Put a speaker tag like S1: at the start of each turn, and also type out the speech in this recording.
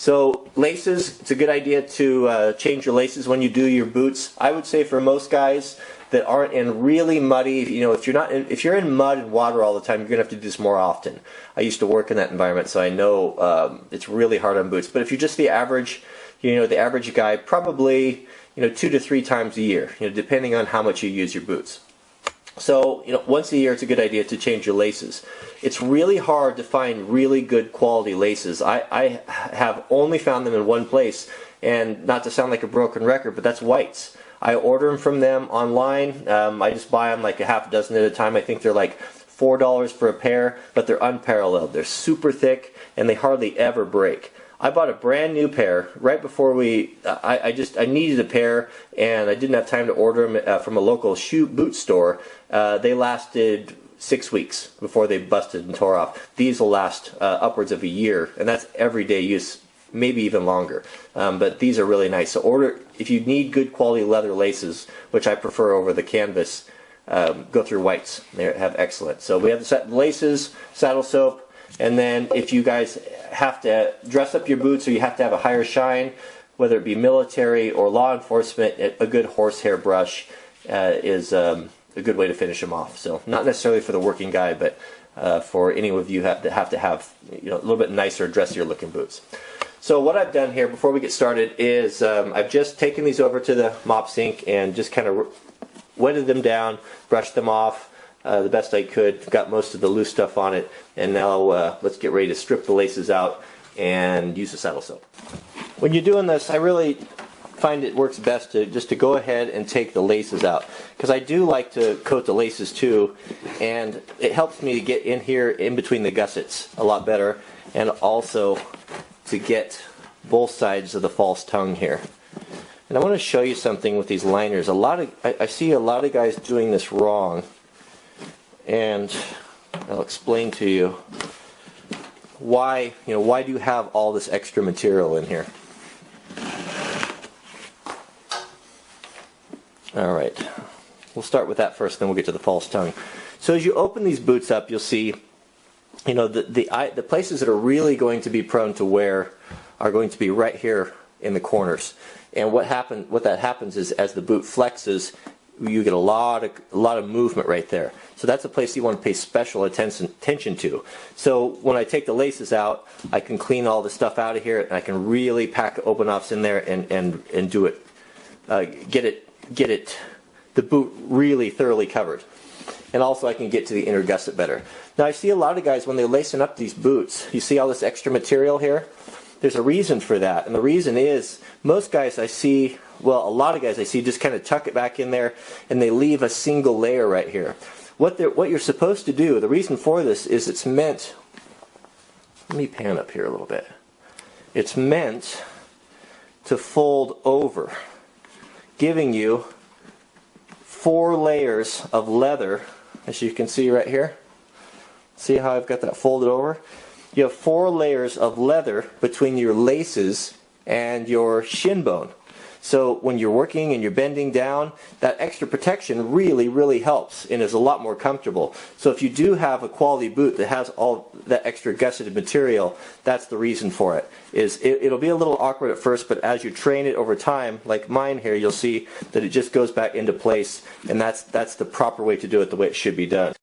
S1: So laces, it's a good idea to change your laces when you do your boots. I would say for most guys that aren't in really muddy, if you're in mud and water all the time, you're gonna have to do this more often. I used to work in that environment, so I know it's really hard on boots. But if you're just the average, the average guy, probably 2 to 3 times a year, depending on how much you use your boots. So, once a year it's a good idea to change your laces. It's really hard to find really good quality laces. I have only found them in one place, and not to sound like a broken record, but that's White's. I order them from them online. I just buy them like a half dozen at a time. I think they're like $4 for a pair, but they're unparalleled. They're super thick, and they hardly ever break. I bought a brand new pair right before I needed a pair, and I didn't have time to order them from a local boot store. They lasted 6 weeks before they busted and tore off. These will last upwards of a year, and that's everyday use, maybe even longer. But these are really nice. So if you need good quality leather laces, which I prefer over the canvas, go through White's. They have excellent. So we have the laces, saddle soap, and then if you guys have to dress up your boots or you have to have a higher shine, whether it be military or law enforcement, a good horsehair brush is a good way to finish them off. So not necessarily for the working guy, but for any of you that have to have a little bit nicer, dressier looking boots. So what I've done here before we get started is I've just taken these over to the mop sink and just kind of wetted them down, brushed them off the best I could, got most of the loose stuff on it, and now let's get ready to strip the laces out and use the saddle soap. When you're doing this, I really find it works best to go ahead and take the laces out, because I do like to coat the laces too, and it helps me to get in here in between the gussets a lot better, and also to get both sides of the false tongue here. And I want to show you something with these liners. I see a lot of guys doing this wrong, and I'll explain to you why do you have all this extra material in here. Alright, we'll start with that first, then we'll get to the false tongue. So as you open these boots up, you'll see the places that are really going to be prone to wear are going to be right here in the corners. And what that happens is as the boot flexes, you get a lot of movement right there. So that's a place you want to pay special attention to. So when I take the laces out, I can clean all the stuff out of here, and I can really pack open offs in there and do it, get the boot really thoroughly covered. And also I can get to the inner gusset better. Now I see a lot of guys when they're lacing up these boots, you see all this extra material here? There's a reason for that, and the reason is most guys I see, well, a lot of guys I see just kind of tuck it back in there and they leave a single layer right here. What you're supposed to do, the reason for this is it's meant, let me pan up here a little bit. It's meant to fold over, giving you 4 layers of leather, as you can see right here. See how I've got that folded over? You have 4 layers of leather between your laces and your shin bone. So when you're working and you're bending down, that extra protection really, really helps and is a lot more comfortable. So if you do have a quality boot that has all that extra gusseted material, that's the reason for it. It'll be a little awkward at first, but as you train it over time, like mine here, you'll see that it just goes back into place, and that's the proper way to do it, the way it should be done.